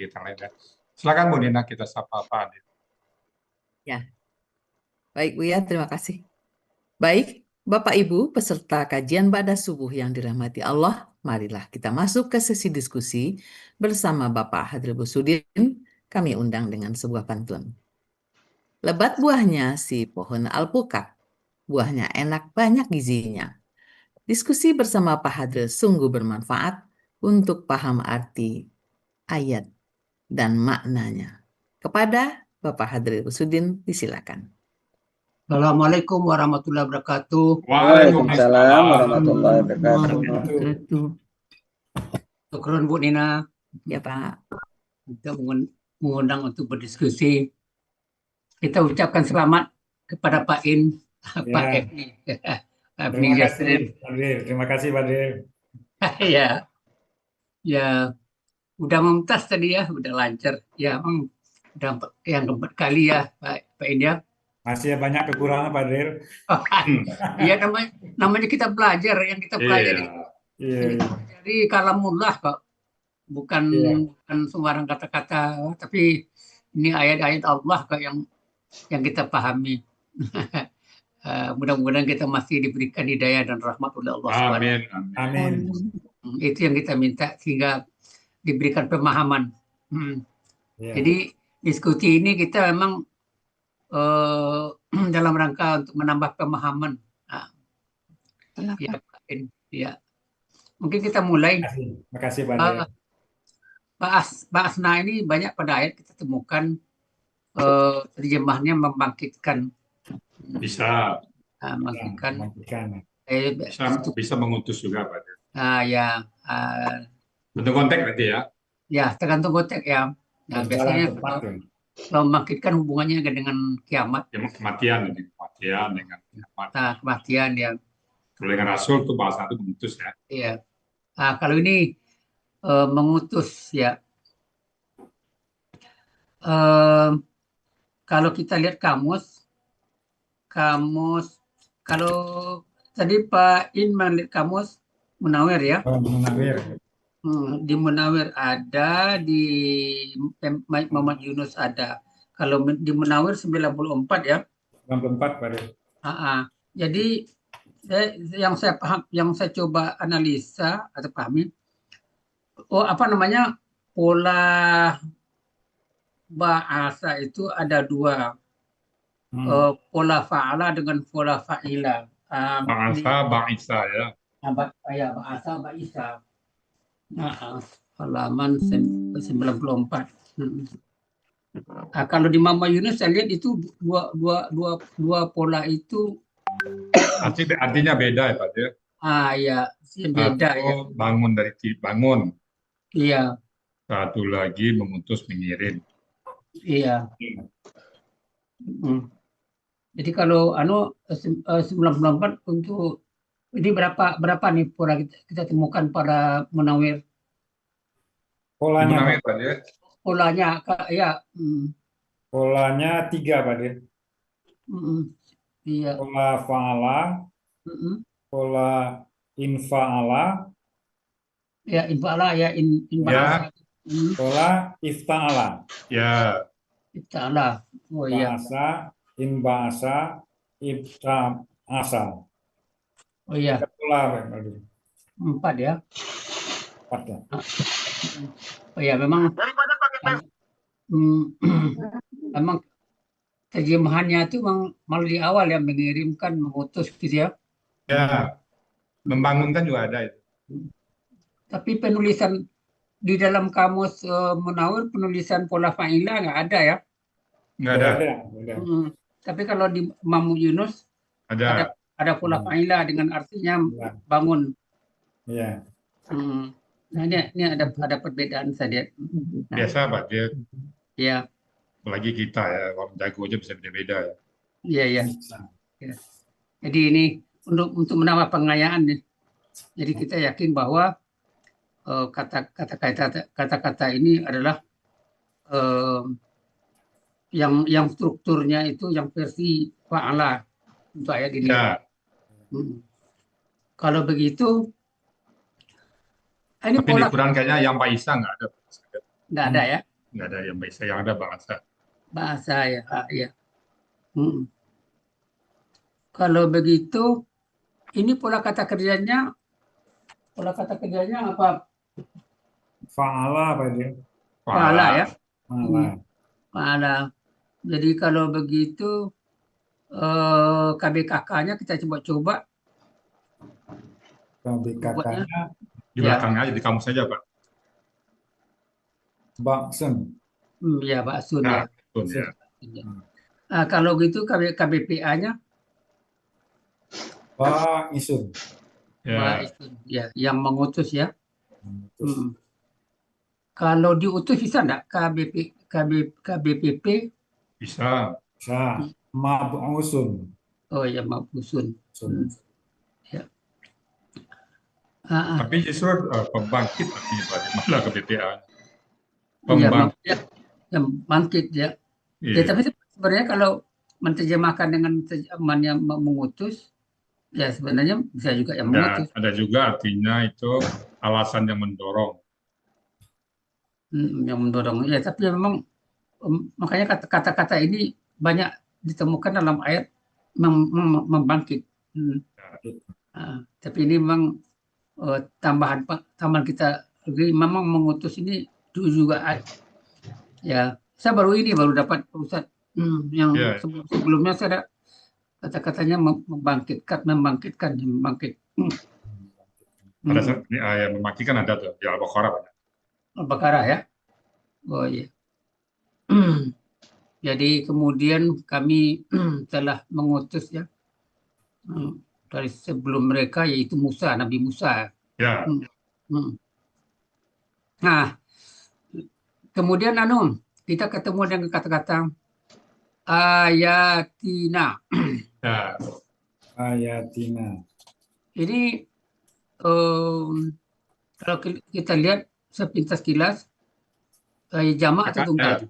kita lain ya. Silakan Bu Nina, kita sapa Pak Adil. Ya, baik Bu ya, terima kasih. Baik, Bapak Ibu peserta kajian Ba'da Subuh yang dirahmati Allah, marilah kita masuk ke sesi diskusi bersama Bapak Hadril Busudin. Kami undang dengan sebuah pantun. Lebat buahnya si pohon alpukat, buahnya enak banyak gizinya. Diskusi bersama Pak Hadril sungguh bermanfaat untuk paham arti ayat dan maknanya. Kepada Bapak Hadril Busudin, disilakan. Assalamualaikum warahmatullahi wabarakatuh. Waalaikumsalam warahmatullahi wabarakatuh. Syukron Bu Nina Ya Pak. untuk mengundang untuk berdiskusi. Kita ucapkan selamat kepada Pak In, Pak Efni. Terima kasih, Pak Adil. Terima kasih, Pak Adil. Ya, ya, udah mumtaz tadi ya, udah lancar. Ya, emang udah yang keempat kali ya, Pak In ya. Masih banyak kekurangan, Pak Adil. Iya, namanya kita belajar, yang kita pelajari. Iya. Jadi kalamullah kok, bukan sembarang kata-kata, tapi ini ayat-ayat Allah kok yang kita pahami. Mudah-mudahan kita masih diberikan hidayah dan rahmat oleh Allah SWT. Amin. Itu yang kita minta sehingga diberikan pemahaman. Jadi diskusi ini kita memang dalam rangka untuk menambah pemahaman. Ya. Mungkin kita mulai. Terima kasih, Pak Adil. Pak Asna ini banyak pada ayat kita temukan terjemahnya membangkitkan. Bisa. Membangkitkan. Bisa mengutus juga Pak Adil. Ya. Bentuk konteks nanti ya. Ya, tergantung konteks ya. Nah, biasanya membangkitkan hubungannya dengan kiamat. Ya, kematian dengan kiamat. Nah, kematian ya. Kalau dengan Rasul itu bahasa itu mengutus ya. Iya. Nah, kalau ini mengutus ya. Kalau kita lihat kamus, kalau tadi Pak In melihat kamus Munawir ya. Munawir. Di Munawir ada, di Muhammad Yunus ada. Kalau di Munawir 94 ya. 94, Pak Adil. Jadi yang saya paham, yang saya coba analisa atau pahami, pola bahasa itu ada dua, pola fa'ala dengan pola fa'ila. Ba'isa ya. Bahasa Ba'isa. Halaman 94. Kalau di Mama Yunus saya lihat itu dua pola itu artinya beda ya Pak ya. Ya, beda ya. Bangun dari bangun. Iya. Satu lagi mengutus mengirim. Iya. Jadi kalau 94 untuk ini berapa nih pola kita temukan pada Munawir? Polanya, Munawir, Pak ya. Polanya ya. Polanya 3, Pak Adil. Iya. Pola fa'ala, pola infa'ala, ya infa'ala ya ya. Pola ifta'ala. Ya. Ifta'ala. Oh iya. Bahasa, inbahasa, ifta'asa. Oh iya. Pola, Pak Adil. 4 ya. 4 ya. Oh ya, memang memang terjemahannya itu malah di awal ya, mengirimkan, mengutus gitu ya. Ya, membangunkan juga ada itu. Tapi penulisan di dalam kamus Munawir, penulisan pola fa'ila nggak ada ya? Nggak ada. Tapi kalau di Mamu Yunus ada pola fa'ila dengan artinya bangun. Iya. Nah ini ada perbedaan saya lihat. Biasa Pak dia. Ya. Apalagi kita ya, orang jago aja bisa beda-beda ya. Iya. Jadi ini untuk menambah pengayaan nih. Jadi kita yakin bahwa kata-kata ini adalah yang strukturnya itu yang versi fa'ala untuk ayat ini. Ya. Kalau begitu, ini tapi di Quran kayaknya yang Ba'isa nggak ada. Nggak ada ya? nggak ada yang bisa, yang ada bahasa. Bahasa ya. Ya. Mm. Kalau begitu, ini pola kata kerjanya apa? Fa'ala Pak Dir. Pahala ya. Fa'ala. Pahala. Jadi kalau begitu KBKK-nya kita coba-coba buatnya. KBKK-nya Di Ya. belakangnya aja, di kamus saja, Pak. Baksun. Ya Pak Sun ya. Betul, ya. Kalau gitu KBPA-nya Ba'isun. Ya, Pak Sun ya, yang mengutus ya. Terus Kalau diutus bisa enggak KBPP? bisa. bisa. Mab'usun. Oh ya, Mabusun. Sun. Ya. Ah, ah. Tapi justru pembangkit artinya, Pak, di mana ke BPA. Ya, Pembangkit. yang bangkit ya. Ya, Iya. tapi sebenarnya kalau menerjemahkan dengan terjemahannya mengutus, ya sebenarnya bisa juga yang mengutus. Ada juga artinya itu alasan yang mendorong. Yang mendorong. Ya, tapi memang makanya kata-kata ini banyak ditemukan dalam ayat membangkit. Tapi ini memang tambahan kita memang mengutus ini juga ya. Saya baru dapat Ustaz yang Ya. sebelumnya saya ada kata-katanya membangkit. Ada yang mematikan ada tuh di Al-Baqarah. Al-Baqarah ya. Oh iya. Jadi kemudian kami telah mengutus ya dari sebelum mereka, yaitu Nabi Musa. Ya. Nah, kemudian kita ketemu dengan kata-kata ayatina. Ya. Ayatina. Ini kalau kita lihat sepintas kilas, jamak atau tunggal?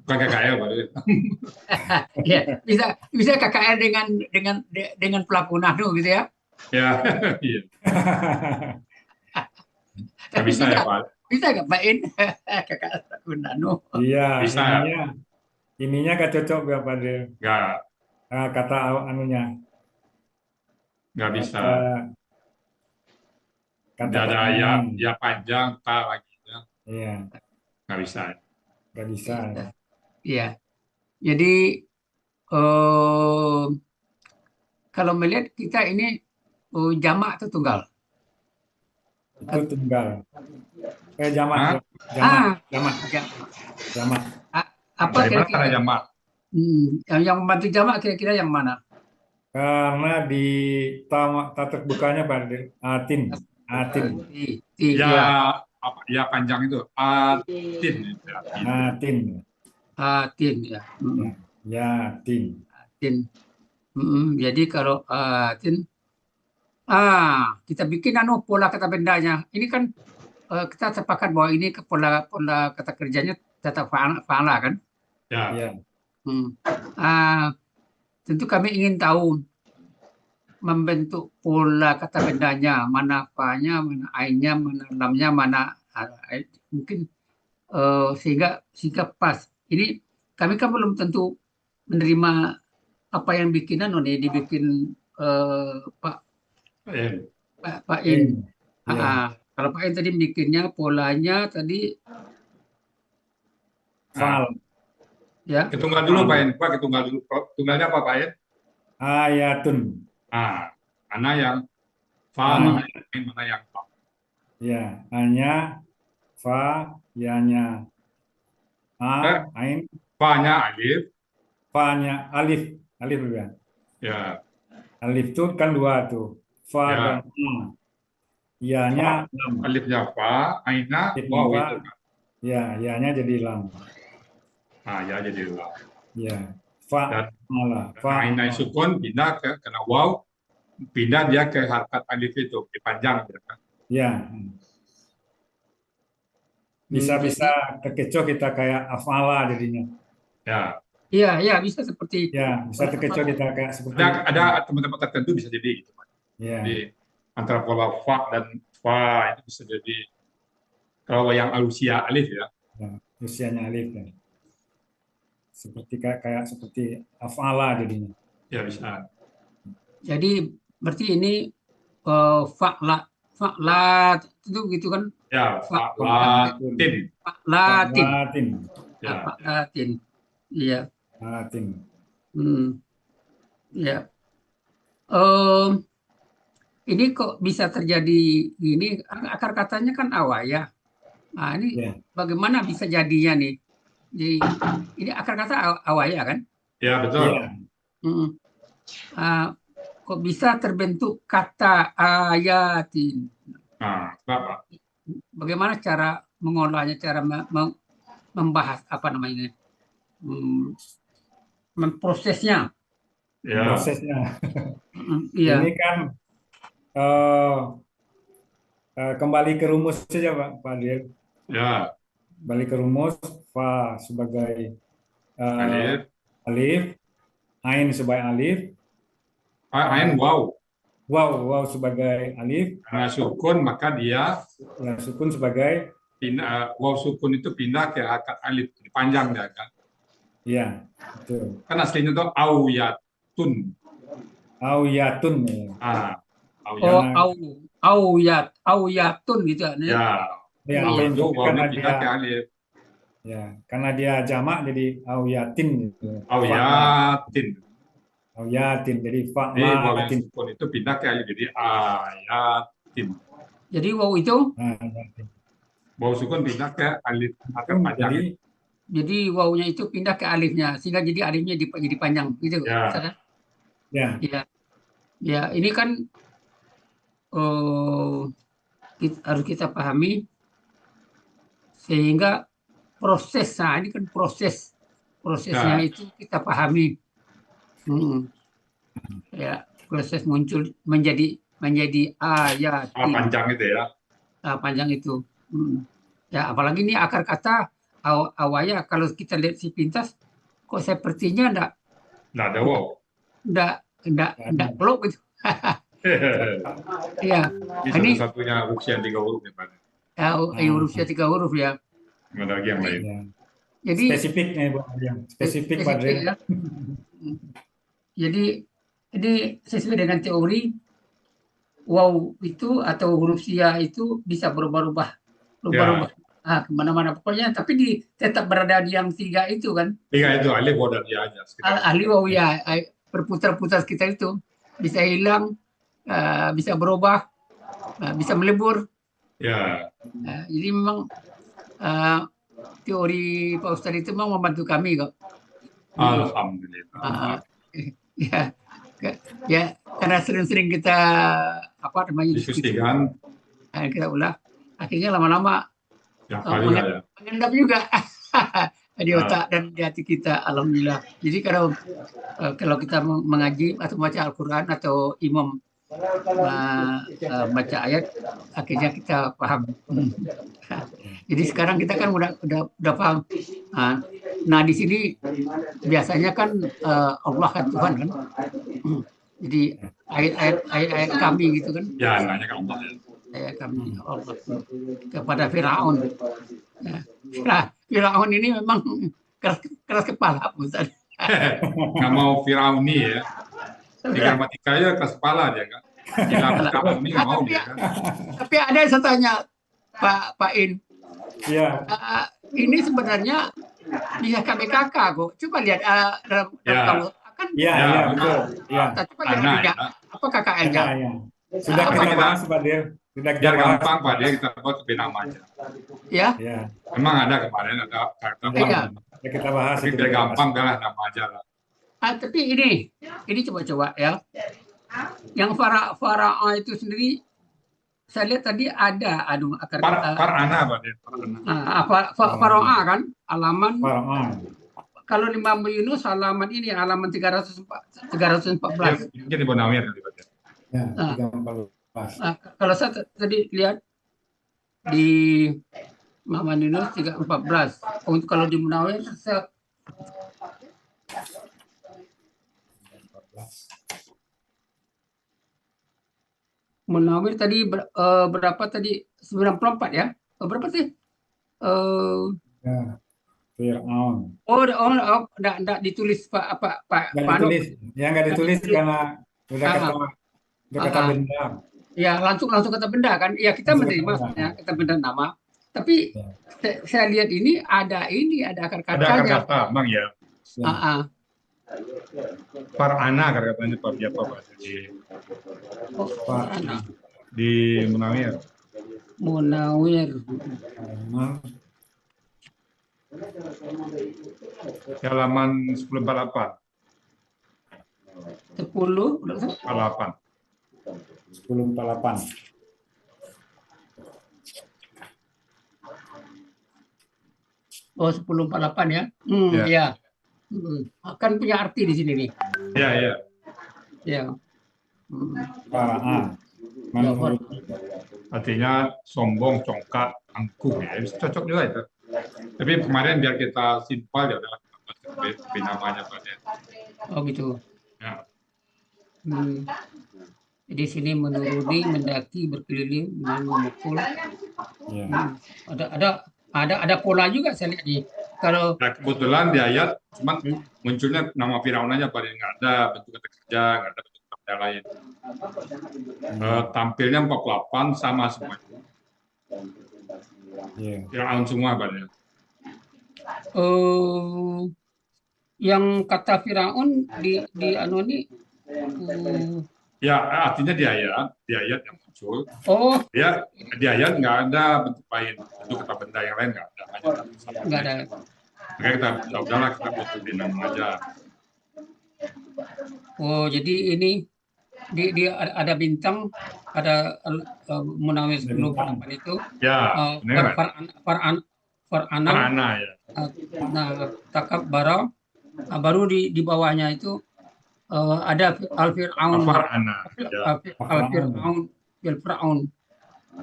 Bukan KKL, Pak. Ya, bisa KKL dengan pelaku nahnu gitu ya. Ya, iya. Nggak bisa ya, Pak. Bisa nggak Pak In? KKL pelaku nahnu. Iya, Bisa. ininya gak cocok ya Pak Dir. Nggak. Kata anunya. Nggak bisa. Kata ada ya panjang, tak lagi. Ya. Iya. Nggak bisa. Nggak bisa. Iya. Jadi kalau melihat kita ini jamak atau tunggal? Itu tunggal. Jamak. Apa kira-kira jamak? Yang membantu jamak kira-kira yang mana? Karena di tatak bukanya Pak Dir, atin. Ya panjang itu atin. Atin ya. Yatin. Jadi kalau atin, kita bikin pola kata bendanya. Ini kan kita sepakat bahwa ini pola kata kerjanya tetap fa'ala kan? Ya. Tentu kami ingin tahu membentuk pola kata bendanya, mana fa'nya, mana ainnya, mana lamnya, mana mungkin sehingga pas. Ini kami kan belum tentu menerima apa yang bikinan dibikin Pak In. Kalau Pak In tadi bikinnya polanya tadi fal. Ya. Ketunggal dulu Pak In. Pak ketunggal dulu. Tunggalnya apa Pak In? Ayatun. Mana yang fa, mana yang fa. Ya, hanya fa, ya-nya ain. Fa-nya alif. Fa-nya alif ya. Ya. Alif itu kan dua tuh. Fa dan ya-nya lam. Alifnya fa, ainnya waw itu kan. Ya, ya-nya jadi lam. Ya jadi lam. Ya. Fa dan ainnya sukun pindah ke kena waw, pindah dia ke harkat alif itu dipanjang gitu kan. Ya. Bisa terkecoh kita kayak afala jadinya. Ya. Iya, bisa seperti. Ya, bisa terkecoh kita kayak seperti. Ada teman-teman tertentu bisa jadi gitu, Pak. Ya. Jadi antara pola fa dan fa itu bisa jadi kalau yang alusia alif ya. usianya alif kan. Seperti kayak seperti afala jadinya. Ya bisa. Jadi berarti ini fa'la itu gitu kan? Ya, Fa'latin. fa'latin. Fa'latin. Latin. Ya. Fa'latin. Iya. Latin. Ya. Ini kok bisa terjadi ini? Akar katanya kan awaya. Nah, ini Ya. bagaimana bisa jadinya nih? Jadi ini akar kata awaya kan? Ya, betul. Iya. Mm. Kok bisa terbentuk kata ayatin? Nah, Bapak. Bagaimana cara mengolahnya, cara membahas apa namanya, memprosesnya? Ya. Prosesnya. Iya. Ini kan kembali ke rumus saja Pak Adil. Ya. Kembali ke rumus, fa sebagai Alif. alif, ain sebagai alif, Ain waw. waw sebagai alif, Karena sukun maka dia dan sukun sebagai pindah, waw sukun itu pindah ke harokat alif, dipanjang dia kan. ya, betul. Kan aslinya itu auyatun. Auyatun ya. Auyatun gitu ya. Ya. Ya, Au Iya. itu karena wawnya pindah ke dia alif. ya, karena dia jamak jadi auyatin gitu. Auyatin. Auyatin jadi Jadi waw yang fa'latin. sukun itu pindah ke alif jadi ayatin. Jadi wow itu, Nah, ayatin. Waw sukun pindah ke alif akar Jadi panjang. jadi wawnya itu pindah ke alifnya sehingga jadi alifnya jadi panjang gitu. Ya. Ustaz? ya, Ya. Ya, ini kan harus kita pahami sehingga ini kan prosesnya Ya. itu kita pahami. Ya, proses muncul menjadi ayat Panjang itu ya. panjang itu. Ya, apalagi ini akar kata awaya, kalau kita lihat si pintas kok sepertinya Nggak ada waw. enggak plok gitu. Ya, Ini ini satu-satunya huruf yang 3 huruf ya, Pak. hurufnya 3 huruf ya. Nggak ada lagi yang lain. ya. Jadi Spesifik nih Bu Adil. Spesifik Pak Adil. ya. Jadi ini sesuai dengan teori waw itu atau huruf sia itu bisa berubah-ubah kemana-mana pokoknya, tapi tetap berada di yang 3 itu kan. 3 itu alif waw dan ya aja. Ahli waw ya, berputar-putar kita itu bisa hilang, bisa berubah, bisa melebur. Ya. Jadi memang teori Pak Ustadz itu memang membantu kami kok. Alhamdulillah. Ya, karena sering-sering kita Diskusikan. kita ulah, akhirnya lama-lama Ya, juga ya. mengendap juga di otak dan di hati kita. Alhamdulillah. Jadi kalau kita mengaji atau baca Al-Quran atau imam baca ayat, akhirnya kita paham. Jadi sekarang kita kan udah paham. Nah, di sini biasanya kan Allah kan Tuhan kan. Jadi ayat kami gitu kan. Ya, nanya ke Allah ya. Ayat kami Allah kepada Firaun. Ya. Nah, Firaun ini memang keras kepala, Ustaz. Nggak mau Firauni ya. Di gramatika ya keras kepala dia kan. Di Firauni nggak mau dia kan. Tapi ada yang saya tanya, Pak In. Iya. Ini sebenarnya bisa KBKK kok. Coba lihat dalam kamu kan. Iya, betul. Iya. Coba lihat apa KKN-nya. Sudah kita bahas Pak Adil. Biar gampang Pak dia kita buat lebih nama aja. Ya. Memang ada kemarin ada kata kita bahas. Tapi biar gampang udahlah nama aja lah. Tapi ini coba-coba ya. Yang fara'a itu sendiri saya lihat tadi ada akar kata. Far'ana Pak dia. Fara'a kan halaman. Fara'a. Kalau Imam Yunus halaman ini halaman 314. Mungkin di Bonawir tadi Pak. Ya, 314. Kalau saya tadi lihat di Muhammad Yunus 314. Untuk kalau di Munawir saya Munawir tadi berapa tadi? 94 ya? Berapa sih? Fir'aun. Enggak ditulis Pak Nggak Anu. ditulis, ya nggak ditulis karena udah Ah, kata ah. benda. Ya langsung kata benda kan. Ya kita Langsung kata menerima benda. sebenarnya kata benda nama. Tapi Ya. saya lihat ini ada akar Ada akar katanya. kata, Bang ya. Ya. Ah, ah. Far'ana akar katanya Pak Biapa bahasa Oh, Far'ana. di Munawir. Munawir. Halaman 1048. 10 48. 1048. Oh 1048 ya. Ya. Ya. Akan punya arti di sini nih. Ya, ya. Ya. Fara'an. Artinya sombong, congkak, angkuh ya. Bisa cocok juga itu. Tapi kemarin biar kita simpel ya udah lebih namanya Pak ya. Oh gitu. Ya. Jadi sini menuruni, mendaki, berkeliling, memukul. Ya. Ada pola juga saya lihat nih. Kalau Nah, kebetulan di ayat cuman munculnya nama Firaun aja Pak, nggak ada bentuk kata kerja, nggak ada bentuk kata lain. Tampilnya 48 sama semua. Ya. Firaun semua Pak ya. yang kata Firaun di anu ini Ya, artinya di ayat yang muncul, oh dia di ayat nggak ada bentuk lain, bentuk kata benda yang lain nggak ada, hanya satu. nggak ada. Makanya kita ya udahlah kita bentuk dinamo aja. Oh jadi ini di ada bintang, ada Munawir 1048 itu. Ya, benar. Far'ana Ya. Nah, takab bara, baru di bawahnya itu ada Al-Fir'aun. Far'ana. Ya. Al-Fir'aun.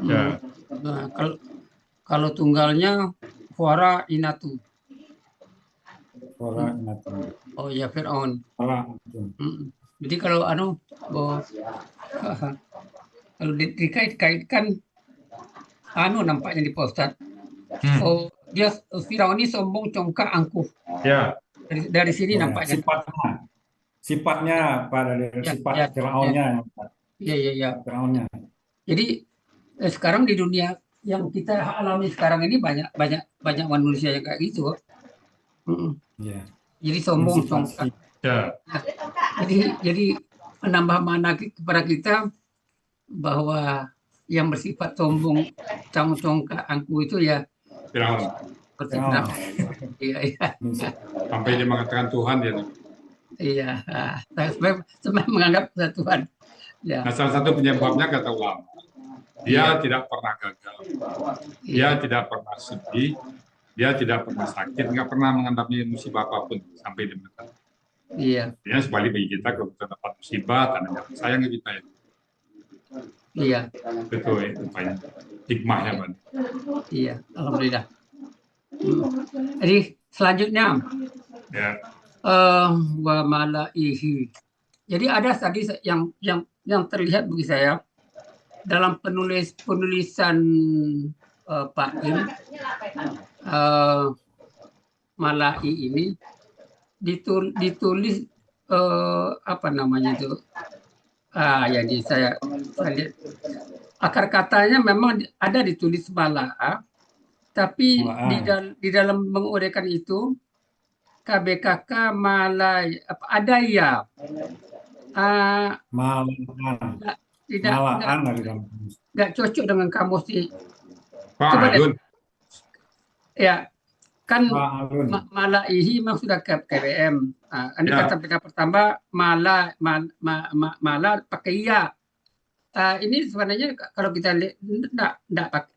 Ya. Nah, kalau tunggalnya Fuara Inatu. Oh ya Fir'aun. Jadi kalau kalau dikait-kaitkan nampaknya di Ustaz. Oh dia Firaun ini sombong, congkak, angkuh. Ya. Dari sini nampaknya. Sifatnya pada sifat Firaunnya. Iya. Firaunnya. Jadi sekarang di dunia yang kita alami sekarang ini banyak manusia yang kayak gitu. Ya. Jadi sombong, congkak. Ya. Jadi menambah makna kepada kita bahwa yang bersifat sombong, congkak, angkuh itu ya Firaun. Iya. Sampai dia mengatakan Tuhan dia. Iya. Sampai menganggap Tuhan. Ya. Nah, salah satu penyebabnya kata ulama, dia tidak pernah gagal, dia tidak pernah sedih, dia tidak pernah sakit, nggak pernah mengalami musibah apapun sampai di mana. Iya. Dia sebalik bagi kita kalau kita dapat musibah, tanda sayang kita ya. Iya. Betul ya, upaya hikmahnya Pak. Iya, alhamdulillah. Jadi selanjutnya Ya. Wa malaihi. Jadi ada tadi yang terlihat bagi saya dalam penulisan Pak Im, malai ini ditulis apa namanya itu? Jadi saya lihat akar katanya memang ada ditulis mala'a, tapi di dalam menguraikan itu KBKK malai ada ya tidak cocok dengan kamus Fa'alun. Ya kan malaihi memang sudah KBM. Ini kata benda pertama mala pakai ya. Ini sebenarnya kalau kita lihat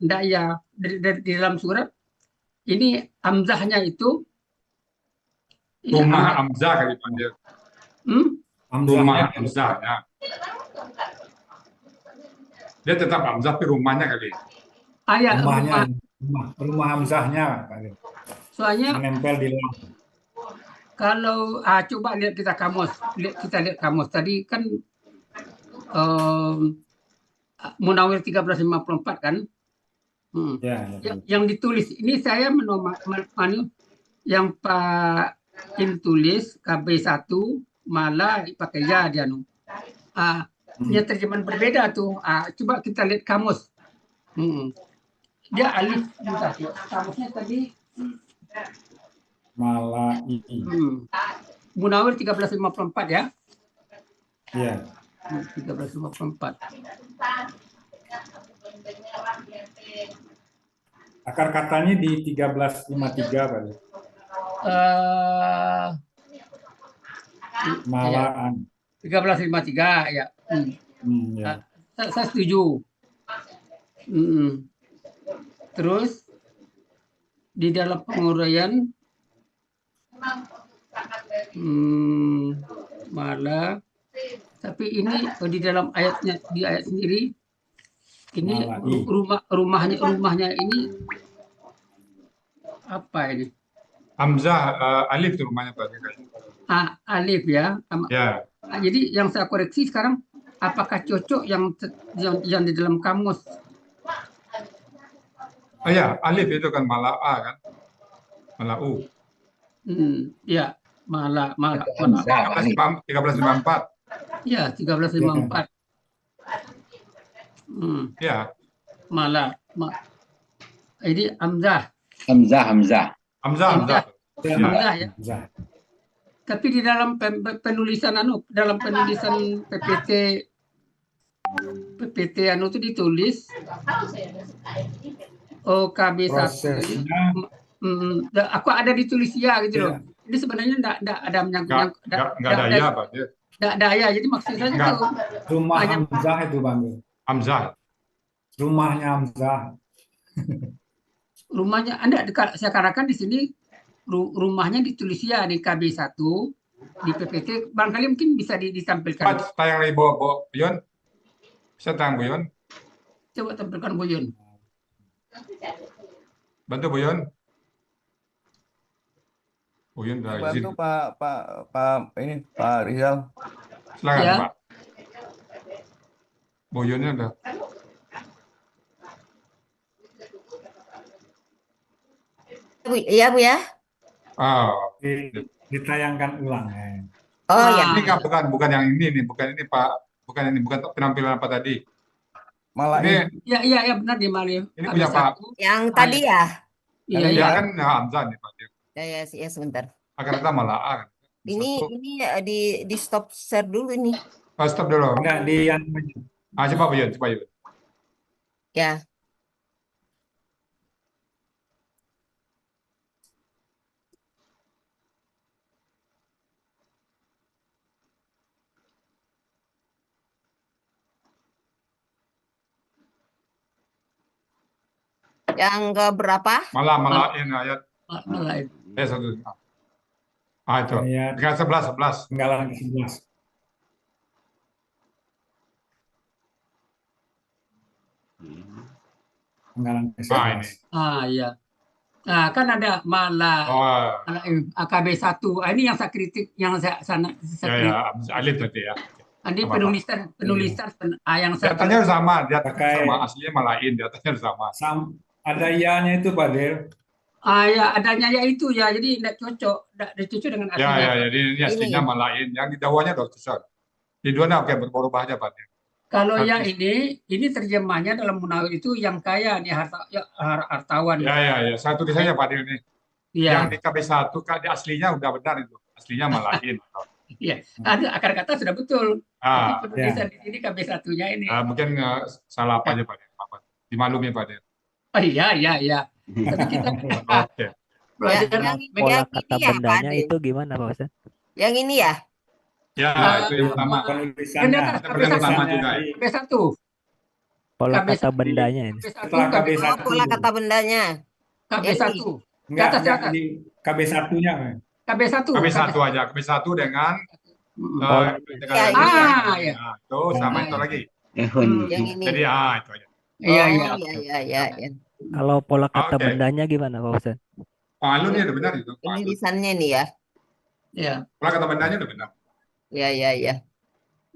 enggak ya di dalam surat ini hamzahnya itu rumah hamzah kali panggil. Rumah hamzahnya. Dia tetap hamzah tapi rumahnya kali. Rumah hamzahnya kali. Soalnya menempel di lam. Kalau coba lihat kita lihat kamus tadi kan Munawir 1354 kan. Yang ditulis ini saya yang Pak Im tulis KB1 malah dipakai ya dia nu. Punya terjemahan berbeda tuh. Coba kita lihat kamus. Dia alif bentar, kamusnya tadi Malai. Munawir 1354 ya. Iya. 1354. Akar katanya di 1353 Pak. Eh, Malaan. 1353 ya. Ya. Saya setuju. Terus di dalam penguraian malah, tapi ini di dalam ayatnya, di ayat sendiri ini rumahnya ini apa ini? Hamzah alif tuh rumahnya Pak. Alif ya. Ya. Jadi yang saya koreksi sekarang, apakah cocok yang di dalam kamus? Oh ya, alif itu kan mala'a kan. Mala'u. Ya, malah 1354. Ya, 1354. Ya. Malah ini Hamzah. Hamzah. Ya. Tapi di dalam penulisan PPT itu ditulis KB1. Aku ada ditulis ya gitu loh. Ini sebenarnya enggak ada menyangkut. Enggak ada ya, Pak. Enggak ada ya. Jadi maksud saya itu rumah Hamzah itu, Bang. Hamzah. Rumahnya Hamzah. Rumahnya saya katakan di sini rumahnya ditulis ya di KB1 di PPT, barangkali mungkin bisa ditampilkan. Pak, tayang lagi Bu Yon. Bisa tayang Bu Yon? Coba tampilkan Bu Yon. Bantu Bu Yon. Bu Yon udah izin. Bantu Pak Rizal. Silakan Ya. Pak. Bu Yonnya udah. Iya Bu ya. Ditayangkan ulang. Oh ya. Ini bukan yang ini nih, bukan ini Pak, bukan penampilan apa tadi? Malah Ini Iya benar di Mali. ini punya Pak. Yang tadi ya. Iya. Kan Hamzah nih Pak. Ya sebentar. Akan kata mala'a. Ini di stop share dulu ini. Stop dulu. Enggak di yang Coba Bu Yon, coba Yon. Ya. Yang ke berapa? Mala'in ayat. Yang ke berapa? Mala'in ayat. Malain. Satu. Itu. Ayat. Dengan 11. Penggalan 11. Penggalan 11. Ini. Iya. Nah, kan ada AKB1. Ini yang saya kritik, yang saya kritik. Ya, alif tadi ya. Ini penulisan yang saya Datanya sama, Pakai- sama aslinya Mala'in, datanya sama. Ada ianya itu Pak Del. ya adanya ya itu ya, jadi tidak cocok dengan aslinya. Ya, jadi ini aslinya Mala'in, yang di dawanya Dr. Di duanya oke, berubah aja Pak. Kalau yang ini terjemahnya dalam Munawir itu yang kaya nih, hartawan. Ya, saya tulis saja Pak ini. Iya. Yang di KB1 di aslinya udah benar itu, aslinya Mala'in. Iya, ada akar kata sudah betul. Tapi penulisan di sini KB1-nya ini. Mungkin salah apa aja Pak. Dimaklumi Pak. Oh iya. Tapi kita Oke. Yang Kata ini ya, bendanya Pak. itu gimana Pak Ustaz? Yang ini ya. Ya, itu yang utama. Penulisannya. Kita berikan utama juga. KB1. Pola KB1. kata bendanya ini. Setelah KB1. Oh, pola kata bendanya. KB1. Enggak, Di atas. di KB1-nya. KB1. KB1 aja, KB1 dengan Ya. tuh sama itu lagi. Yang ini. Jadi itu aja. Iya. Kalau pola kata Oke. bendanya gimana Pak Ustaz? Alun ya udah benar itu. Ini lisannya nih ya. Iya. Pola kata bendanya udah benar. Ya.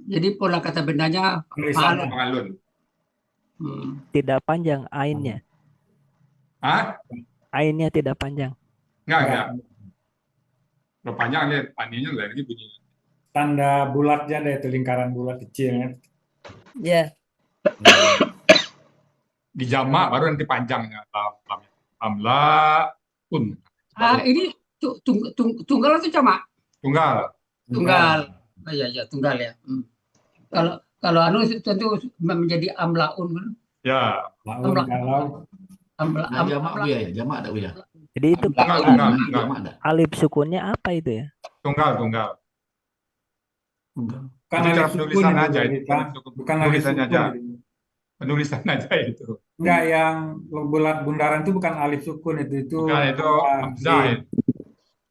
Jadi pola kata bendanya Tulisannya. Alun. Tidak panjang ainnya. Hah? Ainnya tidak panjang. Enggak. Kalau panjang lihat aninya lagi bunyi. Tanda bulatnya ada itu lingkaran bulat kecil ya. Ya, Di jamak baru nanti panjangnya. Amlaun. Baru Ini tunggal atau jamak? tunggal. Tunggal. Oh, iya, iya, tunggal ya. Kalau kalau anu tentu menjadi amlaun kan. Ya, Laun kalau Nah, jamak Bu ya, jamak ada Bu ya. Jadi itu tunggal, Jamak, tunggal, alif, tunggal. jamak ada. alif sukunnya apa itu ya? Tunggal, tunggal. bukan Itu cara alif sukun penulisan itu aja, berarti, itu Pak. Bukan alif penulisannya sukun aja. itu. Penulisan aja itu. Enggak, yang bulat bundaran itu bukan alif sukun itu Bukan itu hamzah di itu.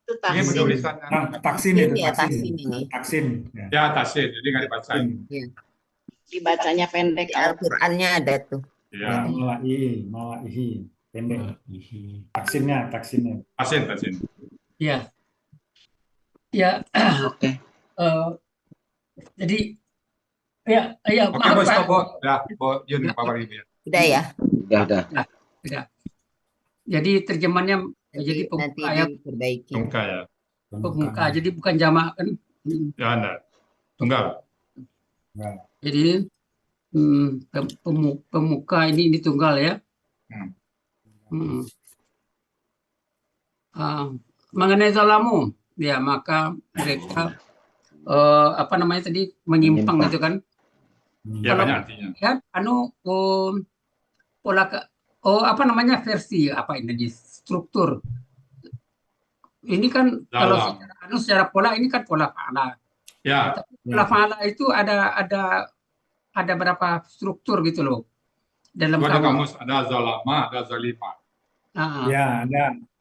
Itu Ini taksin. penulisannya. taksin Taksin itu ya, taksin. taksin ini. Taksin. Ya. Ya, tasir, jadi nggak dibacain. Dibacanya pendek. Di Al-Qur'annya ada tuh. Ya, Ya, malaihi, pendek. Taksinnya. tasin, tasin. Ya. Ya. Oke. Jadi ya Oke, maaf bos, Pak. stop, bos. Ya, bos, Yun, Pak Ibu ya. Udah ya. Udah. Tidak. Jadi terjemahannya jadi Nanti pemuka ya, diperbaiki. Tunggal ya. pemuka. Jadi bukan jamak kan. Ya, Anda. Tunggal. Jadi pemuka ini tunggal ya. Mengenai zalamu, ya maka mereka apa namanya tadi menyimpang gitu kan. Ya, Kalau banyak artinya. lihat pola apa namanya versi apa ini struktur. Ini kan kalau secara pola ini kan pola fa'ala. Ya, Tapi pola fa'ala itu ada berapa struktur gitu loh dalam itu ada kamus. kamus, ada zalama, ada zalima. Ya,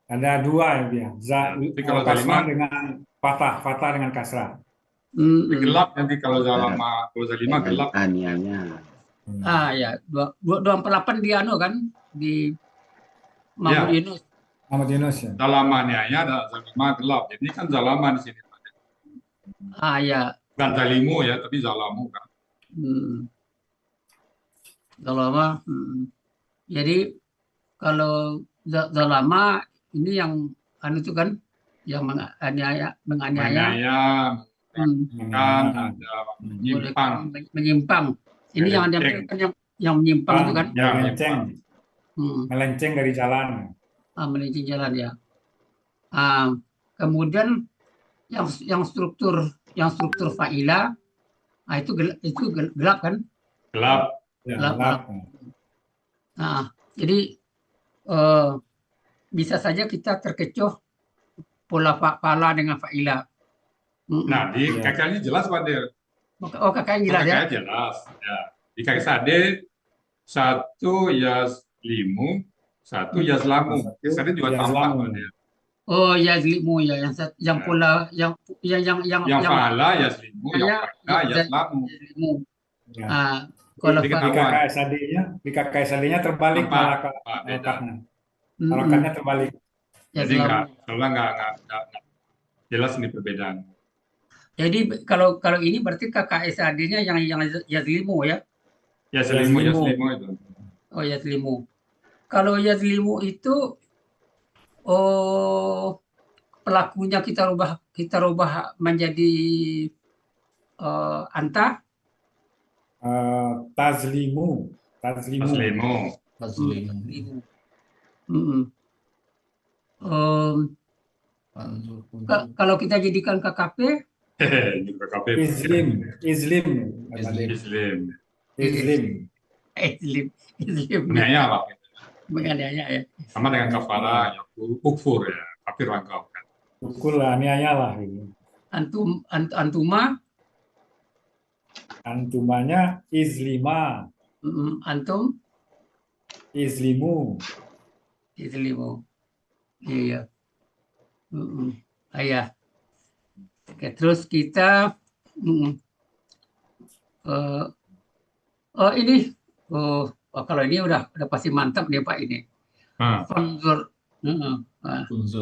ada dua ya. Tapi kalau Kasrah zalima- dengan fathah dengan kasrah. Gelap nanti kalau zalama, kalau zalima gelap. Anianya. Ya 248 di anu kan di Mahmud Ya. Yunus. Muhammad Yunus ya. Zalamanya ada zalima gelap. Jadi kan zalama di sini. Ya. Bukan zalimu ya, tapi zalamu kan. Zalama. Jadi kalau zalama ini yang anu itu kan yang menganiaya, Menganiaya, kan ada menyimpang. menyimpang. Ini yang ada yang menyimpang itu kan. Ya, Melenceng dari jalan. Melenceng jalan ya. Kemudian yang struktur fa'ila itu gelap kan? Gelap. Ya, Gelap. Jadi bisa saja kita terkecoh pola fa'ala dengan fa'ila. Nah, di KKL-nya jelas, Pak Dir. Oh, KKL jelas ya? KKL jelas. Ya. Di KKSAD, satu yazlimu, satu yazlamu. KKSAD juga tampak, Pak Dir. Oh, yazlimu ya, yang pola yang fa'ala yazlimu, yang fa'ala yazlamu. yazlimu. Ya. Kalau Di KKSAD-nya terbalik Beda. harokatnya terbalik. Jadi nggak jelas ini perbedaan. Jadi kalau ini berarti KKSAD-nya yang yazlimu ya? Yazlimu itu. Oh, yazlimu. Kalau yazlimu itu pelakunya kita rubah menjadi anta. Tazlimu. Kalau kita jadikan KKP, Izlim. Menganiaya ya. Sama dengan kafara, ukfur ya, kafir rangkau kan. Ukul aniaya lah gitu. Antumanya izlima. Antum Izlimu. Iya. Ya. Oke, terus kita ini kalau ini udah pasti mantap nih Pak ini. Fanzur.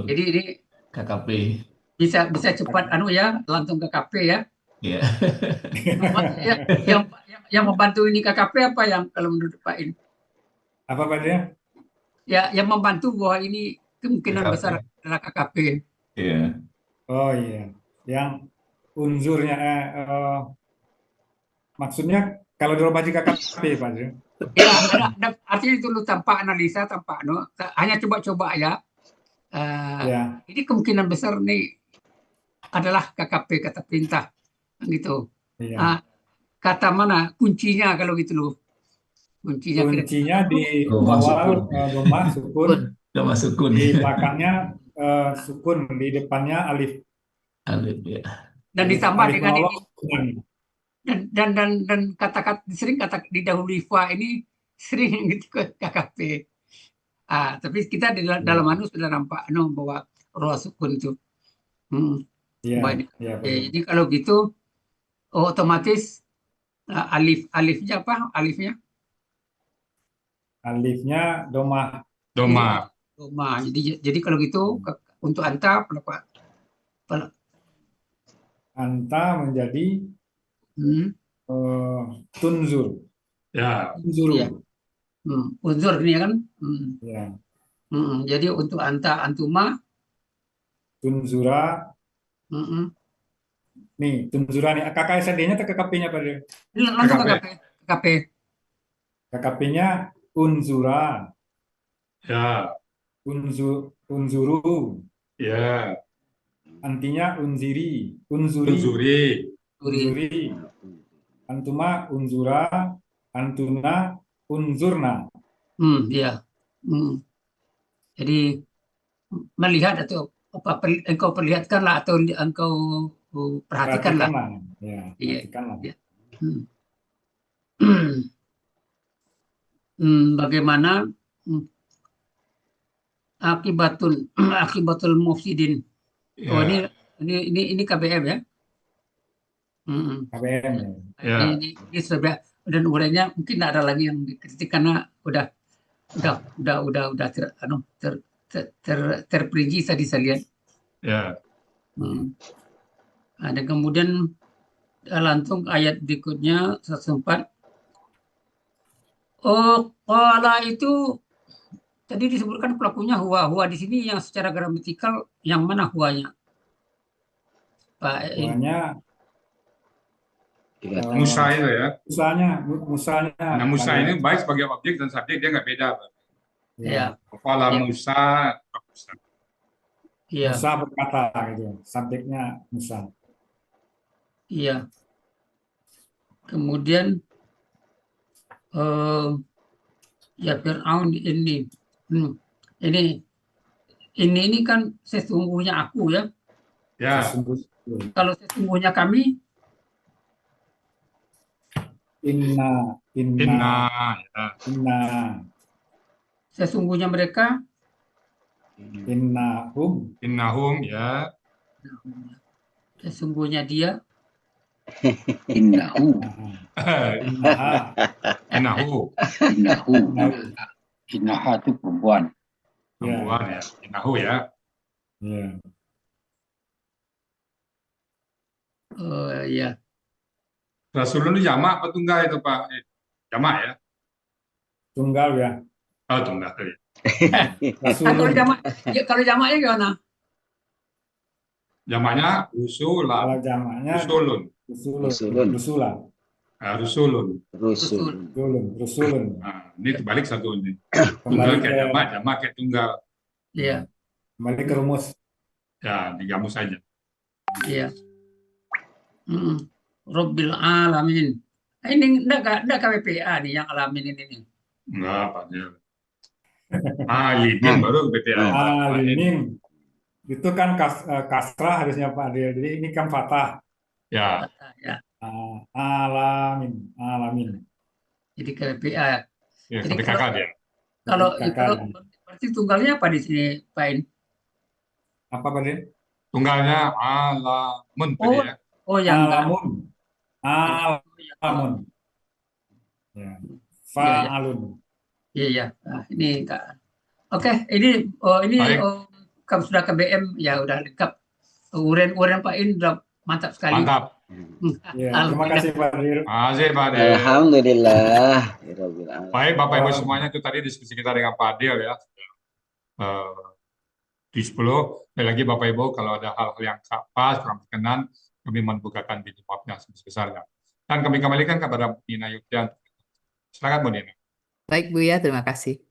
Jadi ini KKP. bisa cepat langsung KKP ya. Iya. Yang membantu ini KKP apa yang kalau menurut Pak ini? Apa Pak dia? Ya, yang membantu bahwa ini kemungkinan KKP. besar adalah KKP. Iya. Oh iya, yang unsurnya maksudnya kalau dalam baca KKP Pak Adil. Ya, ada artinya itu lu tanpa analisa, tanpa hanya coba-coba ya. Ya, Ini kemungkinan besar nih adalah KKP, kata perintah gitu. iya. Ah, kata mana kuncinya kalau gitu loh? Kuncinya Kuncinya di Domah awal sukun. domah sukun, Domah sukun. di belakangnya sukun, di depannya alif. Alif ya. dan Alif, ditambah alif dengan menolong ini sukunan. dan kata-kata sering kata didahului fa ini sering gitu ke KKP. Tapi kita di dalam anu sudah nampak bahwa roh sukun itu. Iya, Baik. iya Pak Ya, Adil. jadi kalau gitu otomatis alifnya apa? Alifnya Alifnya domah. Doma. Doma. Jadi kalau gitu untuk anta Anta menjadi hmm, tunzur. Ya, Tunzuru. Iya. Unsur ini ya kan. Ya, Jadi untuk anta antuma tunzura. Nih, tunzura nih. KKSD-nya atau KKP-nya Pak Adil? ini langsung KKP. KKP. KKP-nya unzura, Ya, unzuru, ya. antinya unziri, unzuri, Unzuri. unzuri, antuma unzura, antuna unzurna. Ya. Jadi melihat atau apa engkau perlihatkanlah atau engkau perhatikanlah. Ya, Iya. perhatikanlah. Iya. Bagaimana akibatul mufsidin. Oh, Ya, ini KBM ya. KBM. ya. Ini sudah, dan urainya mungkin tidak ada lagi yang dikritik karena udah terperinci tadi saya lihat. Ya. Dan kemudian langsung ayat berikutnya 104. Oh, qala itu tadi disebutkan pelakunya huwa di sini yang secara gramatikal yang mana huwanya? Pak Huwanya Musa itu ya. Musanya. Nah, Musa ini baik sebagai objek dan subjek dia nggak beda. Ya. Kepala Ya. Musa. Iya. Musa berkata gitu. Subjeknya Musa. Iya. Kemudian ya Fir'aun ini kan sesungguhnya aku ya. Ya. Kalau sesungguhnya kami Inna. Sesungguhnya mereka Innahum ya. Sesungguhnya dia Innahu. Innaha itu perempuan. Perempuan ya. Innahu ya. Ya. Rasulun itu jamak apa tunggal itu Pak? Jamak ya? Tunggal ya. Oh, tunggal ya. Kalau jamaknya gimana? Jamaknya rusula. Kalau jamaknya Rusula. Rusulun. Nah, ini kebalik satu ini. Tunggal kayak jamak kayak tunggal. Iya. Kembali ke rumus. Ya, digamus saja. Iya. Rabbil alamin. Ini enggak KWPA nih yang alamin ini. Enggak, Pak. Alimin baru BPA. Alimin. Itu kan kasrah harusnya Pak Adil. Jadi ini kan fathah. Ya. Alamin. Jadi KWPA. Ya, seperti kakak dia. Kalau berarti tunggalnya apa di sini, Pak In? Apa Pak Adil? Tunggalnya alamun tadi ya. Oh, yang alamun. Ya. Fa'alun. Iya. Nah, ini Kak. Oke, ini kamu sudah KBM ya udah lengkap. Uren Pak In udah mantap sekali. Mantap. Ya, terima kasih Pak Adil. Alhamdulillah. Baik Bapak Ibu semuanya, itu tadi diskusi kita dengan Pak Adil ya. di 10. Sekali lagi Bapak Ibu, kalau ada hal-hal yang tak pas, kurang berkenan, kami membukakan pintu maaf yang sebesar-besarnya. Dan kami kembalikan kepada Bu Nina Yudhian. Silakan Bu Nina. Baik Buya, terima kasih.